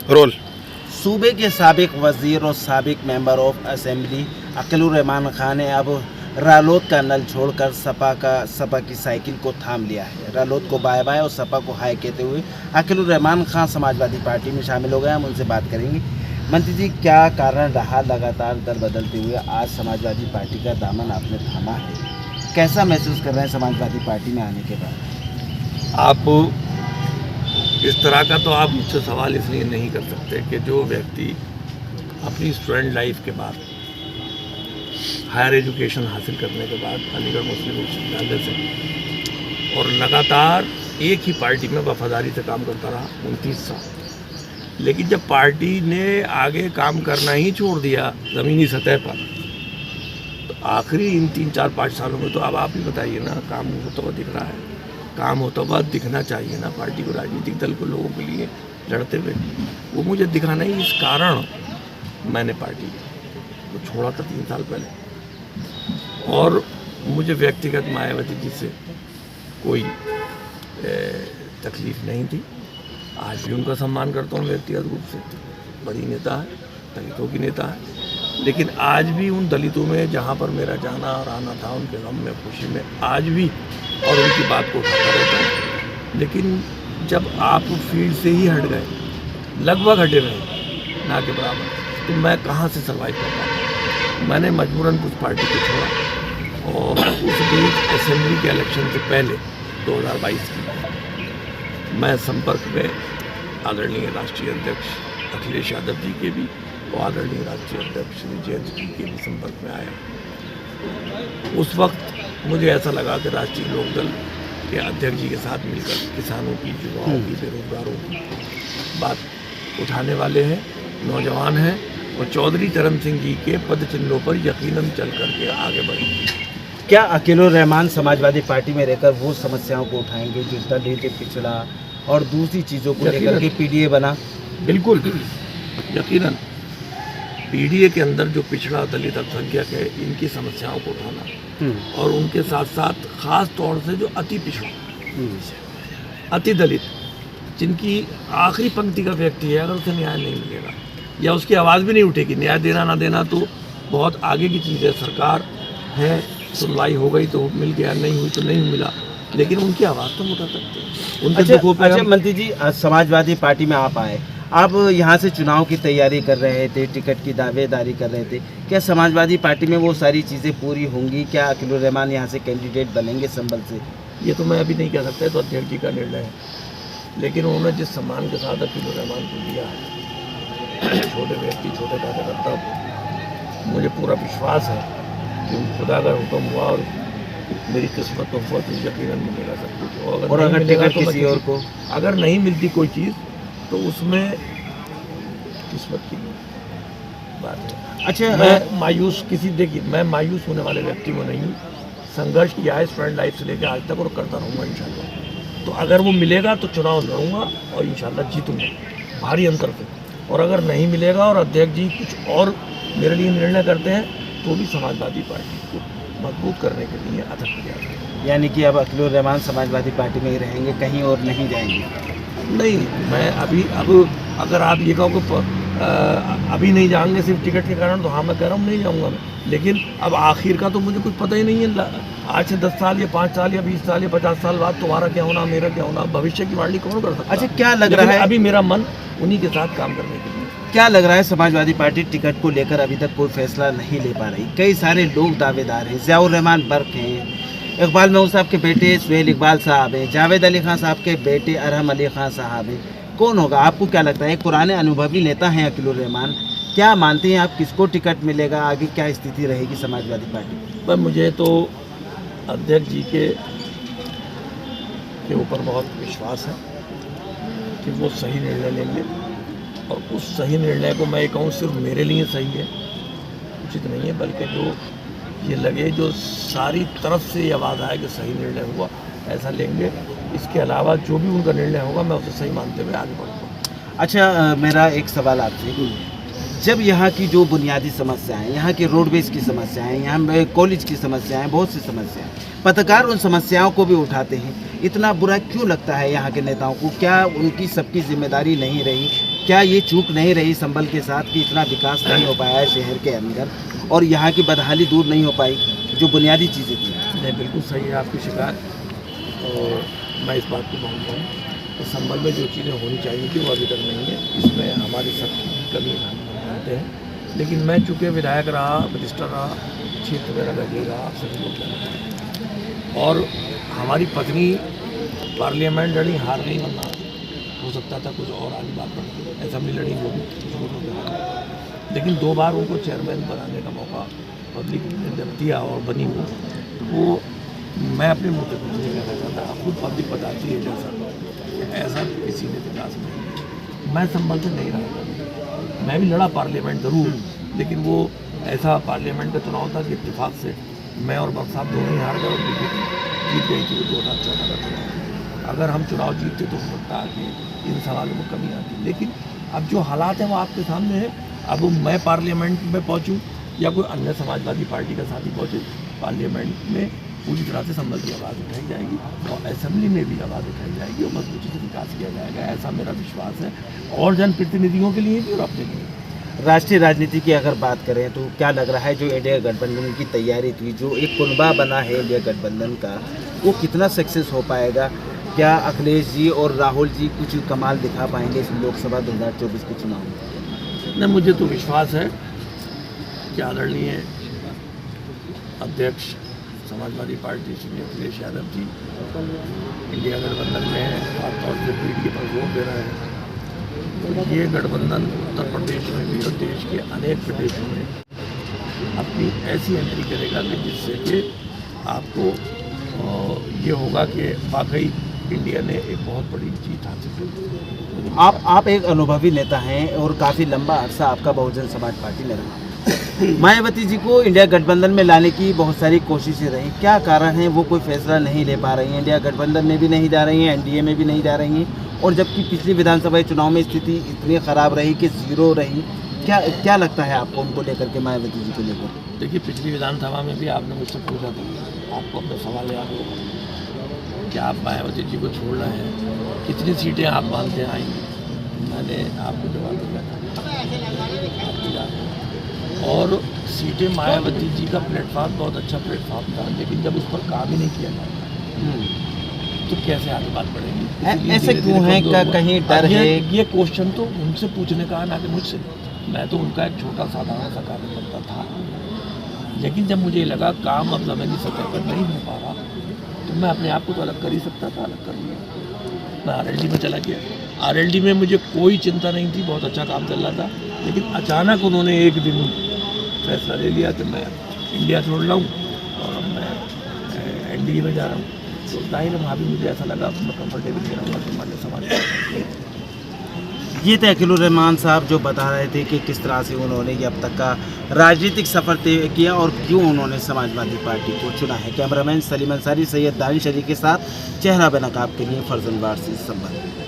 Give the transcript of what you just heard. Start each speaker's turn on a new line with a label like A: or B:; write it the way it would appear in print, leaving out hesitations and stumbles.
A: Role.
B: सूबे के साबिक वजीर और साबिक member of assembly Akilur Rahman Khan ने अब रालोद का नल छोड़कर सपा की साइकिल को थाम लिया है। रालोद को बाय बाय और सपा को हाय कहते हुए अकीलुर रहमान खान समाजवादी पार्टी में शामिल हो गए। हम उनसे बात करेंगे। मंत्री जी, क्या कारण रहा लगातार दल बदलते हुए आज समाजवादी पार्टी का दामन आपने थामा है? कैसा महसूस कर रहे हैं समाजवादी पार्टी में आने के बाद?
C: आप इस तरह का तो आप मुझसे सवाल इसलिए नहीं कर सकते कि जो व्यक्ति अपनी स्टूडेंट लाइफ के बाद हायर एजुकेशन हासिल करने के बाद अलीगढ़ मुस्लिम विश्वविद्यालय से और लगातार एक ही पार्टी में वफादारी से काम करता रहा 29 साल, लेकिन जब पार्टी ने आगे काम करना ही छोड़ दिया ज़मीनी सतह पर, तो आखिरी इन 3-4-5 सालों में तो अब आप ही बताइए ना, काम होता हुआ दिख रहा है। काम होता हुआ दिखना चाहिए ना पार्टी को, राजनीतिक दल को, लोगों के लिए लड़ते हुए। वो मुझे दिखा नहीं, इस कारण मैंने पार्टी को छोड़ा था 3 साल पहले। और मुझे व्यक्तिगत मायावती जी से कोई तकलीफ़ नहीं थी। आज भी उनका सम्मान करता हूँ व्यक्तिगत रूप से। बड़ी नेता है, दलितों की नेता है, लेकिन आज भी उन दलितों में जहाँ पर मेरा जाना और आना था, उनके गम में, खुशी में, आज भी और उनकी बात को उठाता रहता हूँ। लेकिन जब आप फील्ड से ही हट गए, लगभग हटे रहे ना के बराबर, तो मैं कहाँ से सर्वाइव कर पाता? मैंने मजबूरन कुछ पार्टी को छोड़ा और उस बीच असेंबली के इलेक्शन से पहले 2022 की मैं संपर्क में आदरणीय राष्ट्रीय अध्यक्ष अखिलेश यादव जी के भी और आदरणीय राष्ट्रीय अध्यक्ष श्री जयंत जी के भी संपर्क में आया। उस वक्त मुझे ऐसा लगा कि राष्ट्रीय लोकदल के अध्यक्ष जी के साथ मिलकर किसानों की, युवाओं की, बेरोजगारों की बात उठाने वाले हैं, नौजवान हैं और चौधरी चरण सिंह जी के पद चिन्हों पर यकीनन चल करके आगे बढ़ेंगे।
B: क्या अकीलुर रहमान समाजवादी पार्टी में रहकर वो समस्याओं को उठाएंगे जो दलित, पिछड़ा और दूसरी चीज़ों को लेकर के पीडीए बना?
C: बिल्कुल, यकीनन पीडीए के अंदर जो पिछड़ा, दलित, अल्पसंख्यक है, इनकी समस्याओं को उठाना और उनके साथ साथ खास तौर से जो अति पिछड़ा, अति दलित, जिनकी आखिरी पंक्ति का व्यक्ति है, अगर उसे न्याय नहीं मिलेगा या उसकी आवाज़ भी नहीं उठेगी, न्याय देना ना देना तो बहुत आगे की चीज़ है। सरकार है, सुनवाई हो गई तो मिल गया, नहीं हुई तो नहीं मिला, लेकिन उनकी आवाज़ तो उठा सकते हैं। उनके दुखों पे
B: अच्छा मंत्री जी, समाजवादी पार्टी में आप आए, आप यहाँ से चुनाव की तैयारी कर रहे थे, टिकट की दावेदारी कर रहे थे, क्या समाजवादी पार्टी में वो सारी चीज़ें पूरी होंगी? क्या अकीलुर रहमान यहाँ से कैंडिडेट बनेंगे संभल से?
C: ये तो मैं अभी नहीं कह सकता, तो अध्यक्ष जी का निर्णय है, लेकिन उन्होंने जिस सम्मान के साथ अकीलुर रहमान को दिया है, छोटे व्यक्ति, छोटे कार्यकर्ता, मुझे पूरा विश्वास है कि खुदा का हुक्म हुआ और मेरी किस्मत तो हुआ तो यकीनन मिलेगा सब कुछ।
B: और अगर टिकट किसी और को,
C: अगर नहीं मिलती कोई चीज़, तो उसमें किस्मत की बात है।
B: अच्छा,
C: मैं मायूस देखिए, मैं मायूस होने वाले व्यक्ति को नहीं हूँ। संघर्ष किया है स्टूडेंट लाइफ से लेकर आज तक और करता रहूँगा इंशाल्लाह। तो अगर वो मिलेगा तो चुनाव लड़ूंगा और इंशाल्लाह जीतूंगा भारी अंतर से। और अगर नहीं मिलेगा और अध्यक्ष जी कुछ और मेरे लिए निर्णय करते हैं, तो भी समाजवादी पार्टी को मजबूत करने के लिए अथक प्रयास करेंगे।
B: यानी कि अब अकीलुर रहमान समाजवादी पार्टी में ही रहेंगे, कहीं और नहीं जाएंगे?
C: नहीं, मैं अब अगर आप ये कहो कि अभी नहीं जाएंगे सिर्फ टिकट के कारण, तो हाँ मैं कह रहा हूँ नहीं जाऊँगा मैं, लेकिन अब आखिर का तो मुझे कुछ पता ही नहीं है। आज से 10 साल या 5 साल या 20 साल या 50 साल बाद तुम्हारा क्या होना, मेरा क्या होना, भविष्य की वाणी कौन कर सकता है?
B: अच्छा, क्या लग रहा है
C: अभी मेरा मन उन्हीं के साथ काम करने के लिए।
B: क्या लग रहा है समाजवादी पार्टी टिकट को लेकर अभी तक कोई फैसला नहीं ले पा रही? कई सारे लोग दावेदार हैं, ज़ियाउर रहमान बर्क हैं, इकबाल महमूद साहब के बेटे सुहेल इकबाल साहब हैं, जावेद अली खान साहब के बेटे अरहम अली खान साहब हैं। कौन होगा? आपको क्या लगता है? पुराने अनुभवी नेता हैं अकीलुर रहमान, क्या मानते हैं आप किसको टिकट मिलेगा? आगे क्या स्थिति रहेगी समाजवादी पार्टी?
C: पर मुझे तो अध्यक्ष जी के ऊपर बहुत विश्वास है कि वो सही निर्णय लेंगे और उस सही निर्णय को मैं कहूँ सिर्फ मेरे लिए सही है, उचित नहीं है, बल्कि जो ये लगे, जो सारी तरफ से ये आवाज़ आए कि सही निर्णय हुआ, ऐसा लेंगे। इसके अलावा जो भी उनका निर्णय होगा मैं उसे सही मानते हुए आगे बढ़ूँगा।
B: अच्छा, मेरा एक सवाल आपसे, जब यहाँ की जो बुनियादी समस्याएं, यहाँ के रोडवेज की समस्याएं, यहाँ कॉलेज की समस्याएं, बहुत सी समस्याएं, पत्रकार उन समस्याओं को भी उठाते हैं, इतना बुरा क्यों लगता है यहाँ के नेताओं को? क्या उनकी सबकी जिम्मेदारी नहीं रही क्या ये चूक नहीं रही संभल के साथ कि इतना विकास नहीं हो पाया है शहर के अंदर और यहाँ की बदहाली दूर नहीं हो पाई जो बुनियादी चीज़ें थी?
C: नहीं, बिल्कुल सही है आपकी शिकायत और मैं इस बात को मानता हूँ। तो संभल में जो चीज़ें होनी चाहिए थी वो अभी तक नहीं है, इसमें हमारी सबकी कमी हम मानते हैं। लेकिन मैं चूँकि विधायक रहा, मिनिस्टर रहा, क्षेत्र मेरा गंभीर रहा, आप सभी लोग जानते हैं। और हमारी पत्नी पार्लियामेंट लड़ी, हार गई, वरना हो सकता था कुछ और आगे बात बढ़ती, असेंबली लड़ी, वो भी कुछ वोटों से हार गई। लेकिन 2 बार उनको चेयरमैन बनाने का मौका पब्लिक ने जब दिया और बनी वो, तो वो मैं अपने मुँह से कुछ नहीं कहना चाहता, खुद पब्लिक बताती है जैसा ऐसा किसी ने विकास में। मैं संभल से नहीं रहा, मैं भी लड़ा पार्लियामेंट ज़रूर, लेकिन वो ऐसा पार्लियामेंट का चुनाव था कि इत्तेफाक से मैं और बख्श साहब दोनों ही हार गए और बीजेपी जीत गई थी 2014 का चुनाव। अगर हम चुनाव जीतते तो हो सकता है कि इन सवालों में कमी आती, लेकिन अब जो हालात हैं वो आपके सामने है। अब मैं पार्लियामेंट में पहुंचूं या कोई अन्य समाजवादी पार्टी का साथी पहुंचे, पार्लियामेंट में पूरी तरह से संभल की आवाज़ उठाई जाएगी और असेंबली में भी आवाज़ उठाई जाएगी और मजबूती से विकास किया जाएगा, ऐसा मेरा विश्वास है, और जनप्रतिनिधियों के लिए भी और अपने लिए।
B: राष्ट्रीय राजनीति की अगर बात करें तो क्या लग रहा है जो इंडिया गठबंधन की तैयारी थी, जो एक कुनबा बना है इंडिया गठबंधन का, वो कितना सक्सेस हो पाएगा? क्या अखिलेश जी और राहुल जी कुछ कमाल दिखा पाएंगे इस लोकसभा 2024 के चुनाव में?
C: न, मुझे तो विश्वास है कि आदरणीय अध्यक्ष समाजवादी पार्टी श्री अखिलेश यादव जी इंडिया गठबंधन में है, खासतौर से पीडीए पर जोर दे रहे हैं। ये गठबंधन उत्तर प्रदेश में भी और देश के अनेक प्रदेशों में अपनी ऐसी एंट्री करेगा कि जिससे कि आपको ये होगा कि वाकई इंडिया ने एक बहुत बड़ी जीत हासिल की।
B: आप एक अनुभवी नेता हैं और काफ़ी लंबा अरसा आपका बहुजन समाज पार्टी में रहा। मायावती जी को इंडिया गठबंधन में लाने की बहुत सारी कोशिशें रही, क्या कारण है वो कोई फैसला नहीं ले पा रही हैं? इंडिया गठबंधन में भी नहीं जा रही हैं, एनडीए में भी नहीं जा रही हैं, और जबकि पिछली विधानसभा चुनाव में स्थिति इतनी ख़राब रही कि 0 रही। क्या लगता है आपको उनको लेकर के, मायावती जी को लेकर?
C: देखिए, पिछली विधानसभा में भी आपने मुझसे पूछा था, आपको अपना सवाल याद होगा कि आप मायावती जी को छोड़ रहे हैं, कितनी सीटें आप मानते हैं आएंगी? मैंने आपको जवाब दिया था, आपको याद है। और सीटें मायावती जी का प्लेटफॉर्म बहुत अच्छा प्लेटफॉर्म था, लेकिन जब उस पर काम ही नहीं किया जाता तो कैसे आगे बात बढ़ेगी?
B: ऐसे क्यों है? क्या कहीं डर है?
C: ये क्वेश्चन तो उनसे पूछने का ना कि मुझसे। मैं तो उनका एक छोटा साधारण सा कार्यकर्ता था, लेकिन जब मुझे लगा काम अब समय की सतह पर नहीं हो पा रहा तो मैं अपने आप को तो अलग कर ही सकता था, अलग कर लिया। मैं आरएलडी में चला गया। आरएलडी में मुझे कोई चिंता नहीं थी, बहुत अच्छा काम चल रहा था, लेकिन अचानक उन्होंने एक दिन फैसला ले लिया कि मैं इंडिया छोड़ रहा हूँ और अब मैं एनडीए में जा रहा हूँ। तो जाहिर है वहाँ भी मुझे ऐसा लगा मैं कंफर्टेबल नहीं रहूँगा समाज समाज।
B: ये थे अकीलुर रहमान साहब जो बता रहे थे कि किस तरह से उन्होंने ये अब तक का राजनीतिक सफ़र तय किया और क्यों उन्होंने समाजवादी पार्टी को चुना है। कैमरामैन सलीम अंसारी, सैयद दानिश अली के साथ चेहरा बेनकाब के लिए फर्जंदवार से संबंध।